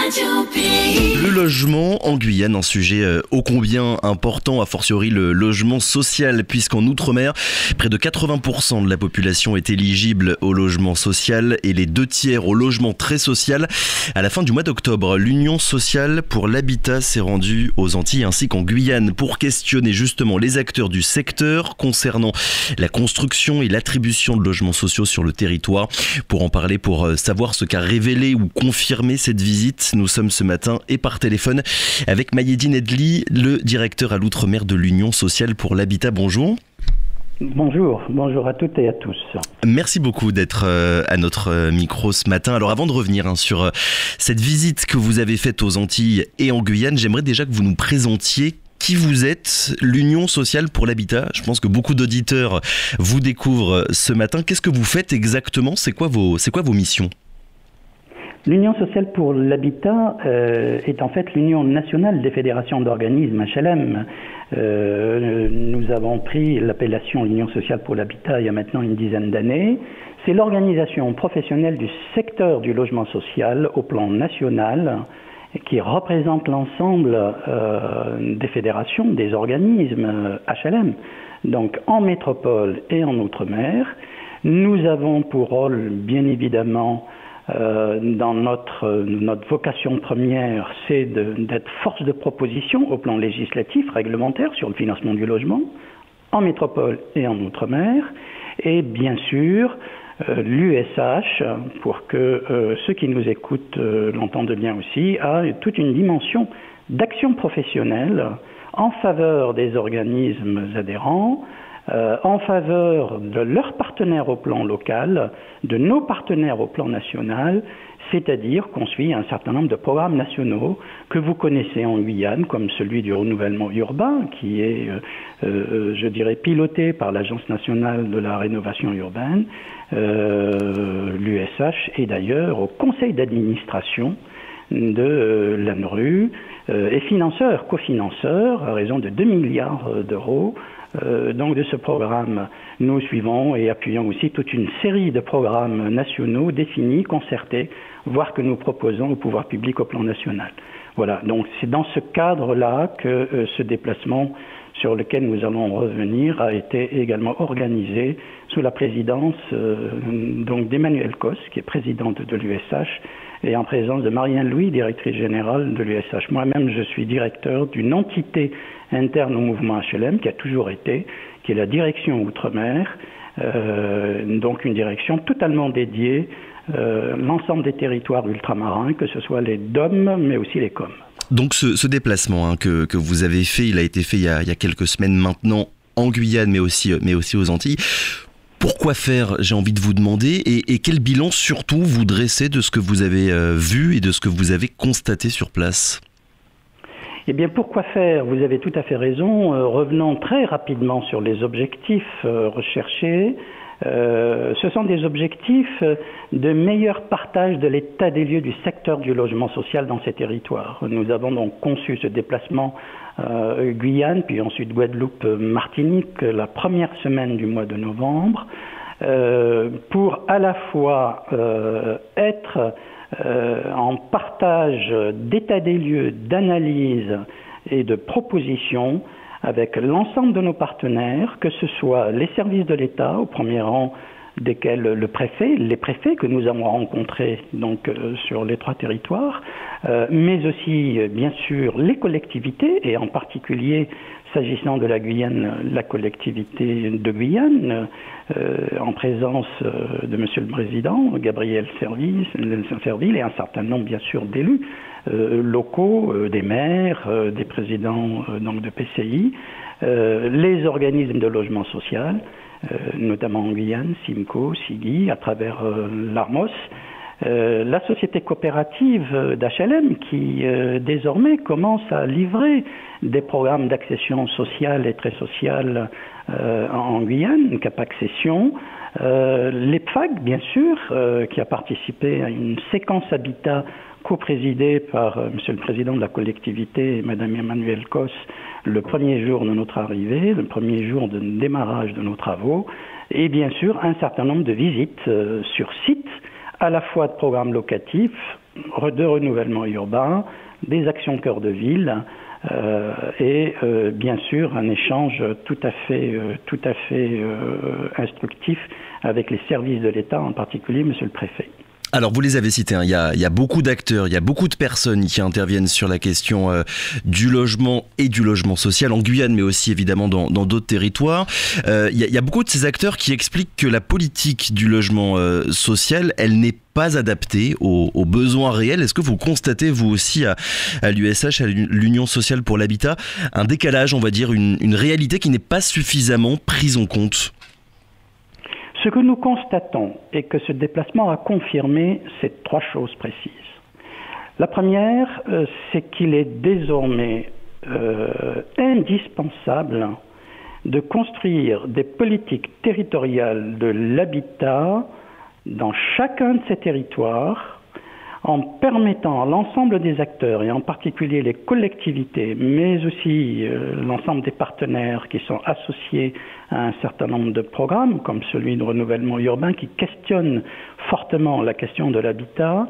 Le logement en Guyane, un sujet ô combien important, a fortiori le logement social, puisqu'en Outre-mer, près de 80% de la population est éligible au logement social et les 2/3 au logement très social. À la fin du mois d'octobre, l'Union sociale pour l'habitat s'est rendue aux Antilles ainsi qu'en Guyane pour questionner justement les acteurs du secteur concernant la construction et l'attribution de logements sociaux sur le territoire. Pour en parler, pour savoir ce qu'a révélé ou confirmé cette visite, nous sommes ce matin et par téléphone avec Mayedine Edli, le directeur à l'Outre-mer de l'Union sociale pour l'habitat. Bonjour. Bonjour à toutes et à tous. Merci beaucoup d'être à notre micro ce matin. Alors avant de revenir sur cette visite que vous avez faite aux Antilles et en Guyane, j'aimerais déjà que vous nous présentiez qui vous êtes, l'Union sociale pour l'habitat. Je pense que beaucoup d'auditeurs vous découvrent ce matin. Qu'est-ce que vous faites exactement ? C'est quoi vos missions ? L'Union sociale pour l'habitat est en fait l'Union nationale des fédérations d'organismes HLM. Nous avons pris l'appellation Union sociale pour l'habitat il y a maintenant une dizaine d'années. C'est l'organisation professionnelle du secteur du logement social au plan national qui représente l'ensemble des fédérations, des organismes HLM, donc en métropole et en Outre-mer. Nous avons pour rôle, bien évidemment, dans notre vocation première, c'est d'être force de proposition au plan législatif, réglementaire sur le financement du logement, en métropole et en Outre-mer, et bien sûr l'USH, pour que ceux qui nous écoutent l'entendent bien aussi, a toute une dimension d'action professionnelle en faveur des organismes adhérents, en faveur de leurs partenaires au plan local, de nos partenaires au plan national, c'est-à-dire qu'on suit un certain nombre de programmes nationaux que vous connaissez en Guyane, comme celui du renouvellement urbain, qui est, je dirais, piloté par l'Agence nationale de la rénovation urbaine, l'USH, et d'ailleurs au conseil d'administration de l'ANRU, et cofinanceur, à raison de 2 milliards d'euros. Donc de ce programme, nous suivons et appuyons aussi toute une série de programmes nationaux définis, concertés, voire que nous proposons au pouvoir public au plan national. Voilà, donc c'est dans ce cadre-là que ce déplacement sur lequel nous allons revenir a été également organisé sous la présidence donc d'Emmanuelle Cos, qui est présidente de l'USH, et en présence de Marianne Louis, directrice générale de l'USH. Moi-même, je suis directeur d'une entité interne au mouvement HLM, qui a toujours été, qui est la direction Outre-mer, donc une direction totalement dédiée l'ensemble des territoires ultramarins, que ce soit les DOM, mais aussi les COM. Donc ce déplacement que vous avez fait, il a été fait il y a quelques semaines maintenant en Guyane, mais aussi aux Antilles. Pourquoi faire, j'ai envie de vous demander, et quel bilan surtout vous dressez de ce que vous avez vu et de ce que vous avez constaté sur place ? Eh bien, pourquoi faire ? Vous avez tout à fait raison. Revenons très rapidement sur les objectifs recherchés. Ce sont des objectifs de meilleur partage de l'état des lieux du secteur du logement social dans ces territoires. Nous avons donc conçu ce déplacement Guyane, puis ensuite Guadeloupe, Martinique, la première semaine du mois de novembre, pour à la fois être en partage d'état des lieux, d'analyse et de propositions avec l'ensemble de nos partenaires, que ce soit les services de l'État, au premier rang desquels les préfets que nous avons rencontrés donc sur les 3 territoires, mais aussi bien sûr les collectivités, et en particulier s'agissant de la Guyane, la collectivité de Guyane, en présence de Monsieur le Président, Gabriel Serville, et un certain nombre bien sûr d'élus locaux, des maires, des présidents donc de PCI, les organismes de logement social, notamment en Guyane, SIMCO, SIGI, à travers l'ARMOS, la société coopérative d'HLM qui désormais commence à livrer des programmes d'accession sociale et très sociale en Guyane, Cap Accession, l'EPFAC bien sûr, qui a participé à une séquence habitat co-présidée par Monsieur le Président de la collectivité, Madame Emmanuelle Cos, le premier jour de notre arrivée, le premier jour de démarrage de nos travaux, et bien sûr un certain nombre de visites sur site, à la fois de programmes locatifs de renouvellement urbain, des actions cœur de ville et bien sûr un échange tout à fait instructif avec les services de l'État, en particulier Monsieur le Préfet. Alors vous les avez cités, hein. Il y a beaucoup d'acteurs, il y a beaucoup de personnes qui interviennent sur la question du logement et du logement social en Guyane, mais aussi évidemment dans d'autres territoires. Il y a beaucoup de ces acteurs qui expliquent que la politique du logement social, elle n'est pas adaptée aux besoins réels. Est-ce que vous constatez, vous aussi, à l'USH, à l'Union sociale pour l'habitat, un décalage, on va dire, une réalité qui n'est pas suffisamment prise en compte ? Ce que nous constatons et que ce déplacement a confirmé, c'est 3 choses précises. La première, c'est qu'il est désormais indispensable de construire des politiques territoriales de l'habitat dans chacun de ces territoires en permettant à l'ensemble des acteurs, et en particulier les collectivités, mais aussi l'ensemble des partenaires qui sont associés à un certain nombre de programmes, comme celui de renouvellement urbain, qui questionne fortement la question de l'habitat,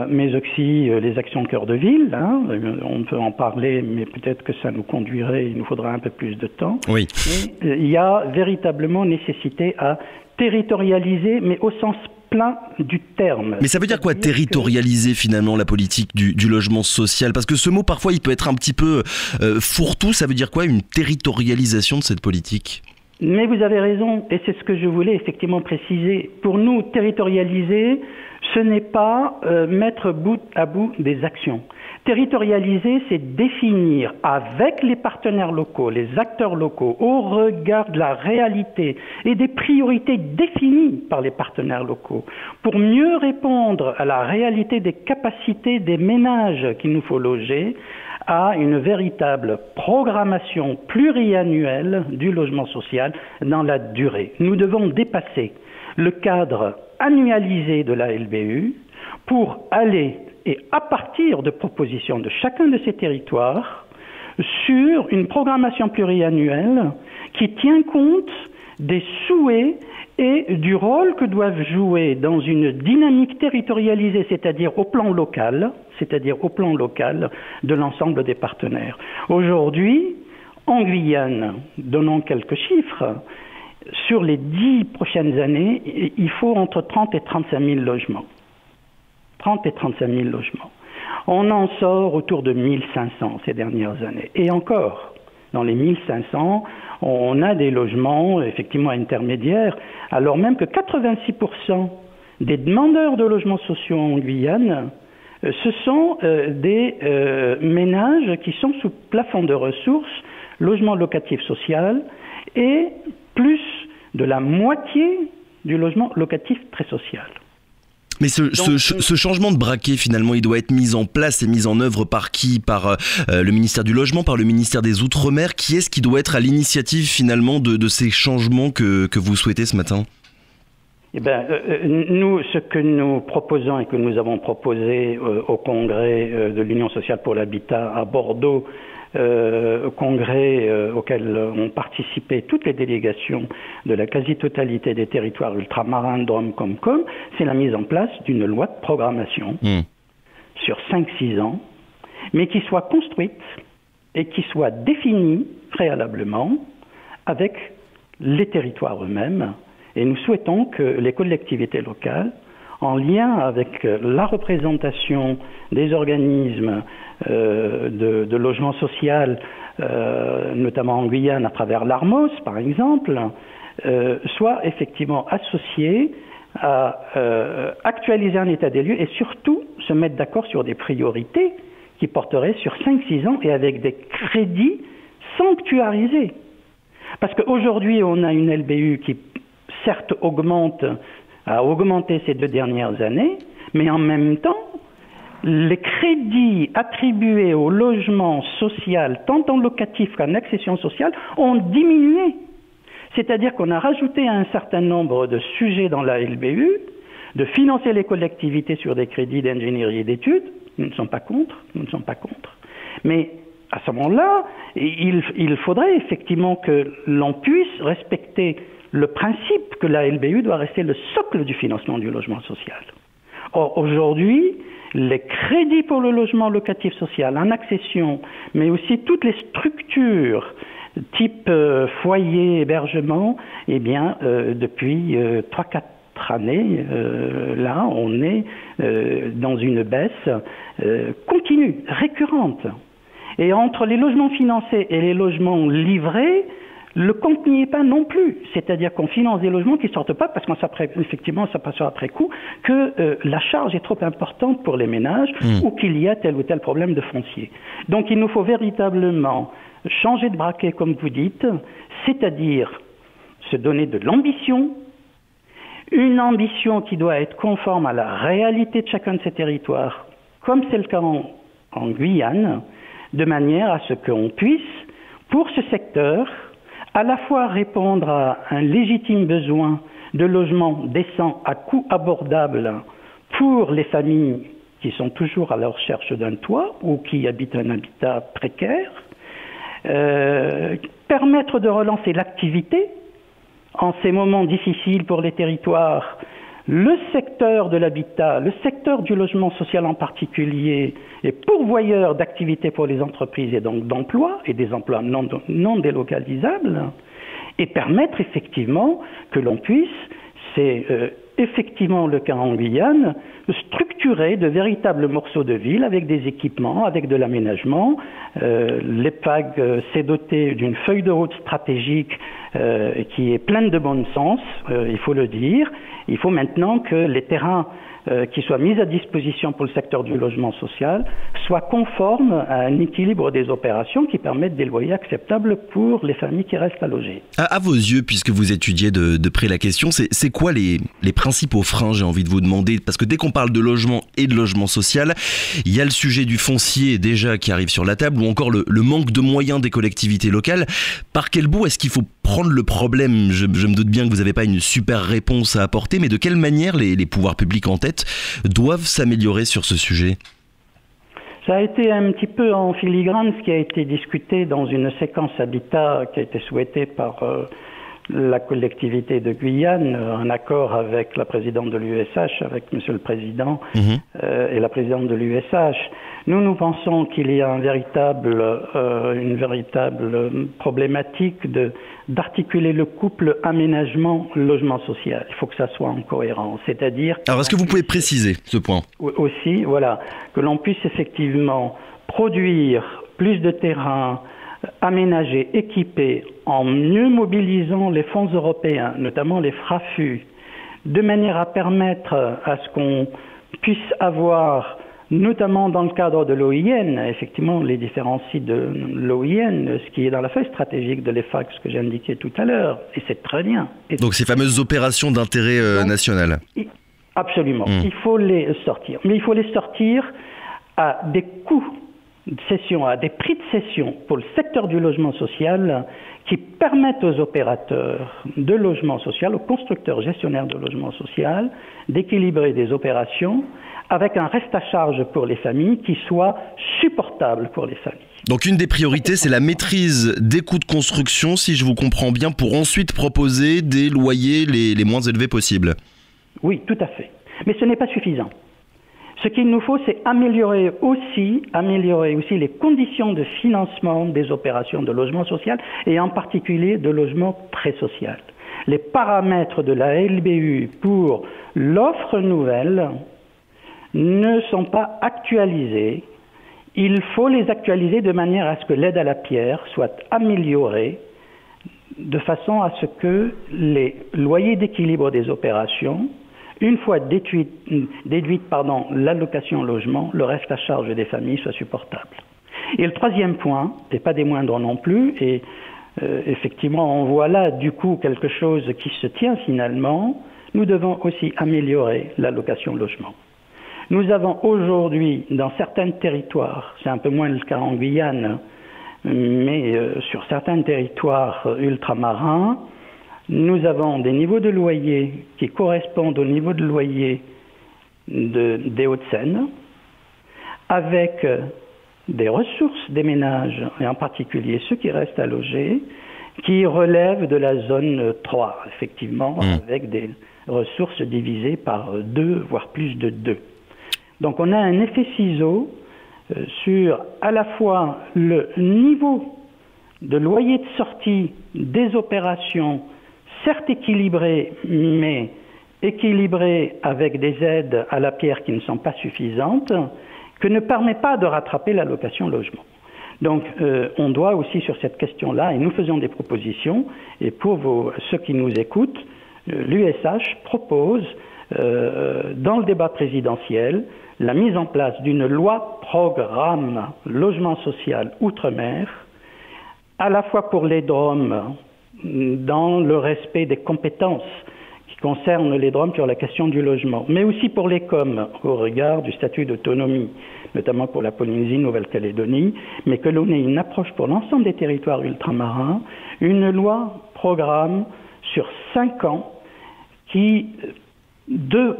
mais aussi les actions cœur de ville. Hein. On peut en parler, mais peut-être que ça nous conduirait, il nous faudra un peu plus de temps. Oui. Mais il y a véritablement nécessité à territorialiser, mais au sens plein du terme. Mais ça veut dire quoi, territorialiser finalement la politique du logement social? Parce que ce mot, parfois, il peut être un petit peu fourre-tout. Ça veut dire quoi, une territorialisation de cette politique? Mais vous avez raison, et c'est ce que je voulais effectivement préciser. Pour nous, territorialiser, ce n'est pas mettre bout à bout des actions. Territorialiser, c'est définir avec les partenaires locaux, les acteurs locaux, au regard de la réalité et des priorités définies par les partenaires locaux, pour mieux répondre à la réalité des capacités des ménages qu'il nous faut loger, à une véritable programmation pluriannuelle du logement social dans la durée. Nous devons dépasser le cadre annualisé de la LBU pour aller, et à partir de propositions de chacun de ces territoires, sur une programmation pluriannuelle qui tient compte des souhaits et du rôle que doivent jouer dans une dynamique territorialisée, c'est-à-dire au plan local de l'ensemble des partenaires. Aujourd'hui, en Guyane, donnons quelques chiffres, sur les 10 prochaines années, il faut entre 30 et 35 000 logements. 30 et 35 000 logements. On en sort autour de 1500 ces dernières années. Et encore, dans les 1500, on a des logements effectivement intermédiaires, alors même que 86% des demandeurs de logements sociaux en Guyane, ce sont des ménages qui sont sous plafond de ressources, logement locatif social, et plus de la moitié du logement locatif très social. Mais ce changement de braquet, finalement, il doit être mis en place et mis en œuvre par qui? Par le ministère du Logement, par le ministère des Outre-mer? Qui est-ce qui doit être à l'initiative, finalement, de ces changements que vous souhaitez ce matin? Eh bien, nous, ce que nous proposons et que nous avons proposé au congrès de l'Union sociale pour l'habitat à Bordeaux, congrès auquel ont participé toutes les délégations de la quasi-totalité des territoires ultramarins de Drôme-Comcom, c'est la mise en place d'une loi de programmation sur 5-6 ans, mais qui soit construite et qui soit définie préalablement avec les territoires eux-mêmes. Et nous souhaitons que les collectivités locales, en lien avec la représentation des organismes de logement social, notamment en Guyane à travers l'ARMOS par exemple, soient effectivement associés à actualiser un état des lieux et surtout se mettre d'accord sur des priorités qui porteraient sur 5-6 ans et avec des crédits sanctuarisés. Parce qu'aujourd'hui, on a une LBU qui, certes, a augmenté ces 2 dernières années, mais en même temps, les crédits attribués au logement social, tant en locatif qu'en accession sociale, ont diminué. C'est-à-dire qu'on a rajouté un certain nombre de sujets dans la LBU, de financer les collectivités sur des crédits d'ingénierie et d'études. Nous ne sommes pas contre, Mais à ce moment-là, il faudrait effectivement que l'on puisse respecter le principe que la LBU doit rester le socle du financement du logement social. Or, aujourd'hui, les crédits pour le logement locatif social en accession, mais aussi toutes les structures type foyer, hébergement, eh bien, depuis 3-4 années, là, on est dans une baisse continue, récurrente. Et entre les logements financés et les logements livrés, le compte n'y est pas non plus. C'est-à-dire qu'on finance des logements qui ne sortent pas parce qu'effectivement, ça passera après coup, que la charge est trop importante pour les ménages ou qu'il y a tel ou tel problème de foncier. Donc il nous faut véritablement changer de braquet, comme vous dites, c'est-à-dire se donner de l'ambition, une ambition qui doit être conforme à la réalité de chacun de ces territoires, comme c'est le cas en Guyane, de manière à ce qu'on puisse, pour ce secteur, à la fois répondre à un légitime besoin de logement décent à coût abordable pour les familles qui sont toujours à la recherche d'un toit ou qui habitent un habitat précaire, permettre de relancer l'activité en ces moments difficiles pour les territoires. Le secteur de l'habitat, le secteur du logement social en particulier, est pourvoyeur d'activités pour les entreprises et donc d'emplois, et des emplois non délocalisables, et permettre effectivement que l'on puisse, c'est effectivement le cas en Guyane, structurer de véritables morceaux de ville avec des équipements, avec de l'aménagement. L'EPAG s'est doté d'une feuille de route stratégique qui est pleine de bon sens, il faut le dire. Il faut maintenant que les terrains qui soient mis à disposition pour le secteur du logement social soient conformes à un équilibre des opérations qui permettent des loyers acceptables pour les familles qui restent à loger. À vos yeux, puisque vous étudiez de près la question, c'est quoi les principaux freins, j'ai envie de vous demander? Parce que dès qu'on parle de logement et de logement social, il y a le sujet du foncier déjà qui arrive sur la table, ou encore le manque de moyens des collectivités locales. Par quel bout est-ce qu'il faut prendre le problème? Je me doute bien que vous n'avez pas une super réponse à apporter, mais de quelle manière les pouvoirs publics en tête doivent s'améliorer sur ce sujet? Ça a été un petit peu en filigrane ce qui a été discuté dans une séquence habitat qui a été souhaitée par la collectivité de Guyane, en accord avec la présidente de l'USH, avec Monsieur le Président et la présidente de l'USH. Nous pensons qu'il y a une véritable problématique d'articuler le couple aménagement-logement social. Il faut que ça soit en cohérence. C'est-à-dire... Alors, est-ce que vous pouvez préciser ce point? Aussi, voilà, que l'on puisse effectivement produire plus de terrains, aménagés, équipés, en mieux mobilisant les fonds européens, notamment les FRAFU, de manière à permettre à ce qu'on puisse avoir, notamment dans le cadre de l'OIN, effectivement les différents sites de l'OIN, ce qui est dans la feuille stratégique de l'EFAC, ce que j'ai indiqué tout à l'heure, et c'est très bien. Donc ces fameuses opérations d'intérêt national. Absolument, il faut les sortir. Mais il faut les sortir à des coûts de cession, à des prix de cession pour le secteur du logement social qui permettent aux opérateurs de logement social, aux constructeurs gestionnaires de logement social, d'équilibrer des opérations avec un reste à charge pour les familles qui soit supportable pour les familles. Donc une des priorités, c'est la maîtrise des coûts de construction, si je vous comprends bien, pour ensuite proposer des loyers les moins élevés possibles. Oui, tout à fait. Mais ce n'est pas suffisant. Ce qu'il nous faut, c'est améliorer aussi les conditions de financement des opérations de logement social et en particulier de logement très social. Les paramètres de la LBU pour l'offre nouvelle ne sont pas actualisés. Il faut les actualiser de manière à ce que l'aide à la pierre soit améliorée de façon à ce que les loyers d'équilibre des opérations, une fois déduite l'allocation logement, le reste à charge des familles soit supportable. Et le troisième point, et pas des moindres non plus, et effectivement on voit là du coup quelque chose qui se tient finalement, nous devons aussi améliorer l'allocation logement. Nous avons aujourd'hui dans certains territoires, c'est un peu moins le cas en Guyane, mais sur certains territoires ultramarins, nous avons des niveaux de loyer qui correspondent au niveau de loyer des Hauts-de-Seine, avec des ressources des ménages, et en particulier ceux qui restent à loger, qui relèvent de la zone 3, effectivement, avec des ressources divisées par 2, voire plus de 2. Donc on a un effet ciseau sur à la fois le niveau de loyer de sortie des opérations, certes équilibrées, mais équilibrées avec des aides à la pierre qui ne sont pas suffisantes, que ne permet pas de rattraper l'allocation logement. Donc on doit aussi sur cette question-là, et nous faisons des propositions, et pour ceux qui nous écoutent, l'USH propose dans le débat présidentiel la mise en place d'une loi-programme logement social outre-mer, à la fois pour les DROM, dans le respect des compétences qui concernent les DROM sur la question du logement, mais aussi pour les COM, au regard du statut d'autonomie, notamment pour la Polynésie, Nouvelle-Calédonie, mais que l'on ait une approche pour l'ensemble des territoires ultramarins, une loi-programme sur 5 ans qui doit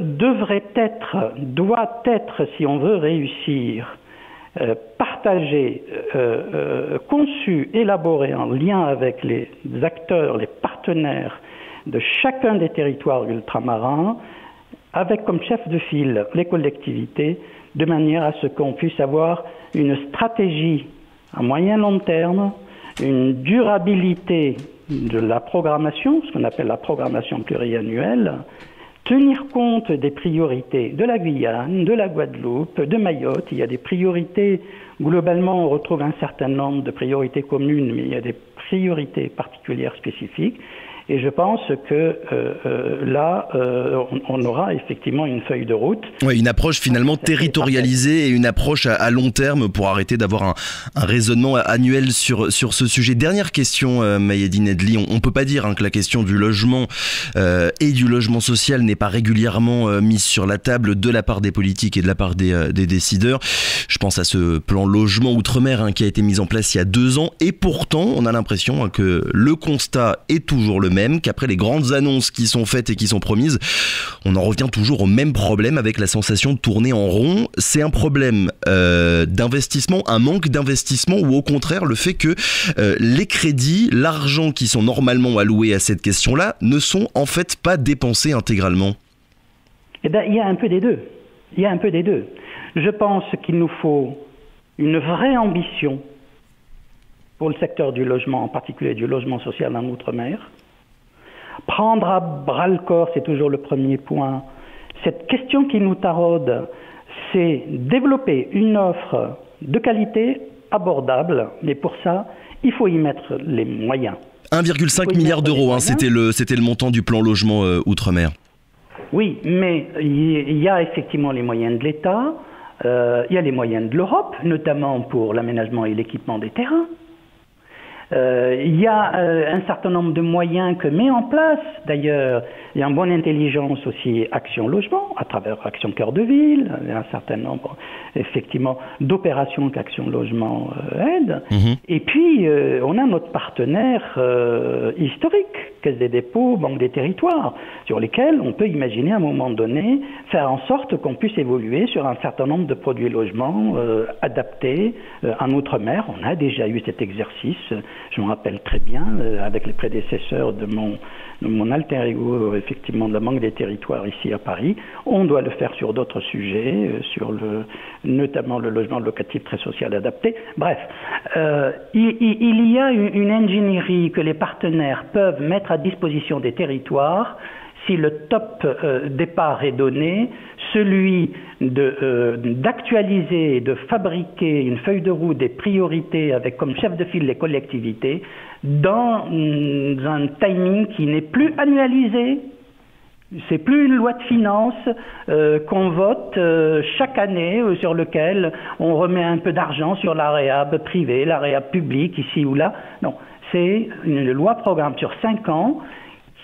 être, si on veut réussir, partagé, conçu, élaboré en lien avec les acteurs, les partenaires de chacun des territoires ultramarins, avec comme chef de file les collectivités, de manière à ce qu'on puisse avoir une stratégie à moyen long terme, une durabilité de la programmation, ce qu'on appelle la programmation pluriannuelle, tenir compte des priorités de la Guyane, de la Guadeloupe, de Mayotte. Il y a des priorités, globalement on retrouve un certain nombre de priorités communes, mais il y a des priorités particulières spécifiques. Et je pense que là, on aura effectivement une feuille de route. Oui, une approche finalement territorialisée et une approche à long terme pour arrêter d'avoir un raisonnement annuel sur ce sujet. Dernière question, Mayedine Edli. On ne peut pas dire que la question du logement et du logement social n'est pas régulièrement mise sur la table de la part des politiques et de la part des décideurs. Je pense à ce plan logement outre-mer qui a été mis en place il y a 2 ans. Et pourtant, on a l'impression que le constat est toujours le même, qu'après les grandes annonces qui sont faites et qui sont promises, on en revient toujours au même problème avec la sensation de tourner en rond. C'est un problème d'investissement, un manque d'investissement ou au contraire le fait que les crédits, l'argent qui sont normalement alloués à cette question-là ne sont en fait pas dépensés intégralement? Eh bien, il y a un peu des deux. Il y a un peu des deux. Je pense qu'il nous faut une vraie ambition pour le secteur du logement, en particulier du logement social en Outre-mer. Prendre à bras-le-corps, c'est toujours le premier point. Cette question qui nous taraude, c'est développer une offre de qualité abordable, mais pour ça, il faut y mettre les moyens. 1,5 milliard d'euros, c'était le montant du plan logement outre-mer. Oui, mais il y a effectivement les moyens de l'État, il y a les moyens de l'Europe, notamment pour l'aménagement et l'équipement des terrains. Il y a un certain nombre de moyens que met en place, d'ailleurs, il y a en bonne intelligence aussi Action Logement, à travers Action Cœur de Ville, il y a un certain nombre, effectivement, d'opérations qu'Action Logement aide. Et puis, on a notre partenaire historique, Caisse des dépôts, Banque des territoires, sur lesquels on peut imaginer à un moment donné faire en sorte qu'on puisse évoluer sur un certain nombre de produits logements adaptés en Outre-mer. On a déjà eu cet exercice, je me rappelle très bien, avec les prédécesseurs de mon alter ego, effectivement, de la Banque des territoires ici à Paris. On doit le faire sur d'autres sujets, notamment le logement locatif très social adapté. Bref, il y a une ingénierie que les partenaires peuvent mettre à disposition des territoires si le top départ est donné, celui d'actualiser et de fabriquer une feuille de route des priorités avec comme chef de file les collectivités dans un timing qui n'est plus annualisé. C'est plus une loi de finances qu'on vote chaque année sur lequel on remet un peu d'argent sur la réhab privée, la réhab publique ici ou là. Non, c'est une loi programme sur 5 ans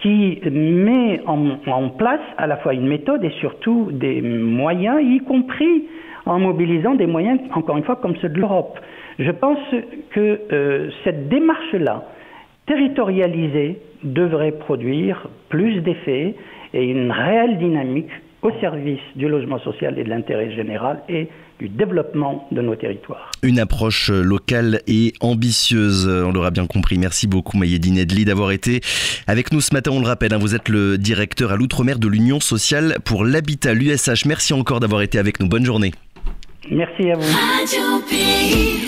qui met en place à la fois une méthode et surtout des moyens, y compris en mobilisant des moyens, encore une fois, comme ceux de l'Europe. Je pense que cette démarche-là, territorialisée, devrait produire plus d'effets et une réelle dynamique au service du logement social et de l'intérêt général et du développement de nos territoires. Une approche locale et ambitieuse, on l'aura bien compris. Merci beaucoup Mayedine Edli d'avoir été avec nous ce matin. On le rappelle, vous êtes le directeur à l'Outre-mer de l'Union sociale pour l'habitat, l'USH. Merci encore d'avoir été avec nous. Bonne journée. Merci à vous.